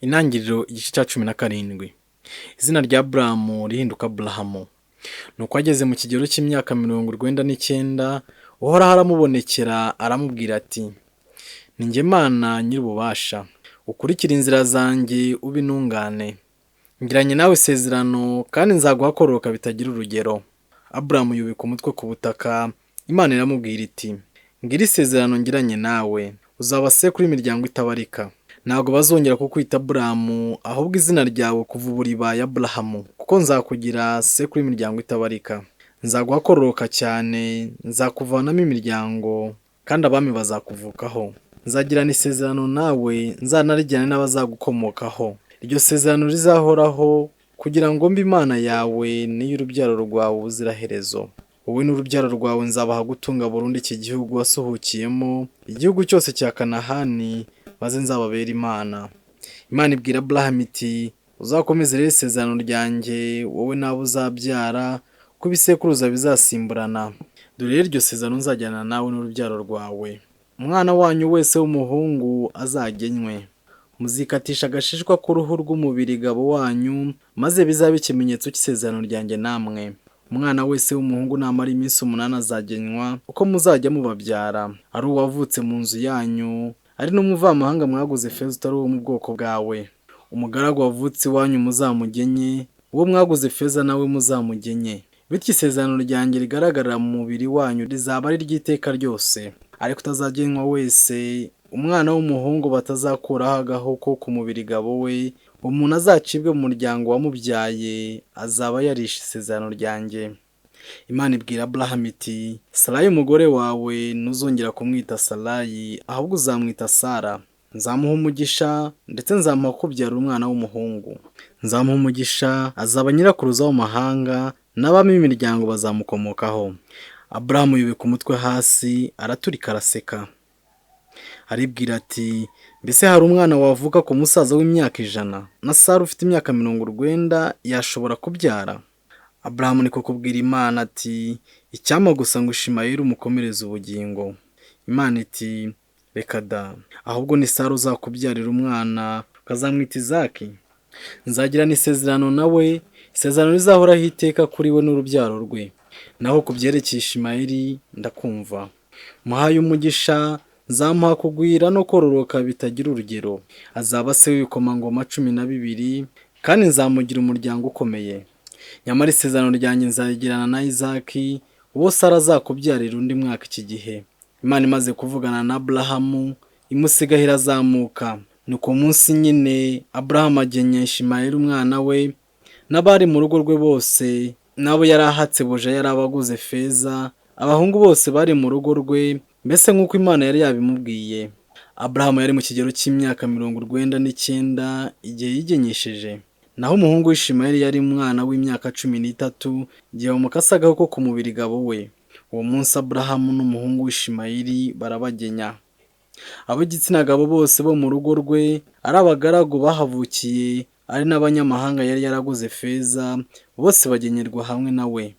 Intangiriro igice cya 17. Izina rya Aburahamu rihinduka Aburahamu. Nuko ageze mu kigero cy'imyaka 99, Uhoraho aramubonekera aramubwira ati: Ni jye Mana nyir'ububasha, ukurikire inzira zanjye ube intungane. Ngiranye nawe isezerano kandi nzaguha kororoka bitagira urugero. Aburahamu yubika umutwe ku butaka, Imana iramubwira iti: Ngira isezerano ngiranye nawe, uzaba sekuru w'imiryango itabarika. Ntabwo bazongera kukwita Aburahamu, ahubwo izina ryawe kuva ubu ribaye Aburahamu, kuko nzakugira sekuru w'imiryango itabarika. Nzaguha kororoka cyane, nzakuvanamo imiryango, kandi abami bazakuvukaho. Nzagirana isezerano nawe, nzanarijyane n'abazagukomokaho. Iryo sezerano rizahoraho, kugira ngo mbe Imana yawe n'iy'urubyaro rwawe ubuziraherezo. Wowe n'urubyaro rwawe nzabaha gutunga burundu iki gihugu wasuhukiyemo, igihugu cyose cya Kanahani, maze nzababera Imana. Imana ibwira Aburahamu iti: Uzakomeze rero isezerano ryanjye, wowe n'abo uzabyara, ko ibisekuruza bizasimburana. Dore rero iryo sezerano nzajyana nawe n'urubyaro rwawe. Umwana wanyu wese w'umuhungu azagenywe. Muzikatisha agashishwa k'uruhu rw'umubiri gabo wanyu, maze bizabe ikimenyetso cy'isezerano ryanjye namwe. Umwana wese w'umuhungu namara iminsi 8 azagenywa, uko muzajya mubabyara, ari uwavutse mu nzu yanyu, ari n'umuvamahanga mwaguze feza utari uwo mu bwoko bwawe. Umugaragu wavutse iwanyu muzamugenye, uwo mwaguze feza nawe muzamugenye. Bityo isezerano ryanjye rigaragarira mu mubiri wanyu rizaba ari ry'iteka ryose. Ariko utazagenywa wese, umwana w'umuhungu batazakuraho agahu ko ku mubiri gabo we, umuntu azacibwe mu muryango wamubyaye, azaba yarishe isezerano ryanjye. Imana ibwira Aburahamu iti: Sarayi umugore wawe ntuzongera kumwita Sarayi, ahubwo uzamwita Sara. Nzamuha umugisha, ndetse nzamuha kubyara umwana w'umuhungu. Nzamuha umugisha, azaba nyirakuruza w'amahanga, n'abami b'imiryango bazamukomokaho. Aburahamu yubika umutwe hasi, araturika araseka. Aribwira ati: Mbese hari umwana wavuka ku musaza w'imyaka 100, na Sara ufite imyaka 90 yashobora kubyara? Aburahamu niko kubwira Imana ati: Icyampa gusa ngo Ishimayeli umukomereze ubugingo. Imana iti: Reka da, ahubwo ni Sara uzakubyarira umwana, ukazamwita Izaki. Nzagirana isezerano nawe, isezerano rizahoraho iteka kuri we n'urubyaro rwe. Naho ku byerekeye Ishimayeli ndakumva. Muhaye umugisha, nzamuha kugwira no kororoka bitagira urugero. Azaba se w'ibikomangoma 12, kandi nzamugira umuryango ukomeye. Nyamara isezerano ryanjye nzagirana na Izaki, uwo Sara azakubyarira undi mwaka iki gihe. Imana imaze kuvugana na Aburahamu, imusigaho irazamuka. Nuko munsi nyine Aburahamu agenya Ishimayeli umwana we, n'abari mu rugo rwe bose, n'abo yari ahatse buja yari abaguze feza, abahungu bose bari mu rugo rwe, mbese nk'uko Imana yari yabimubwiye. Aburahamu yari mu kigero cy'imyaka 99 igihe yigenyesheje. Naho umuhungu w'Ishimayeli yari umwana w'imyaka 13, igihe bamukasagaho ko ku mubiri gabo we. Uwo munsi Aburahamu n'umuhungu w'Ishimayeli barabagenya. Ab'igitsina gabo bose bo mu rugo rwe, ari abagaragu bahavukiye, ari n'abanyamahanga yari yaraguze feza, bose bagenyerwa hamwe na we.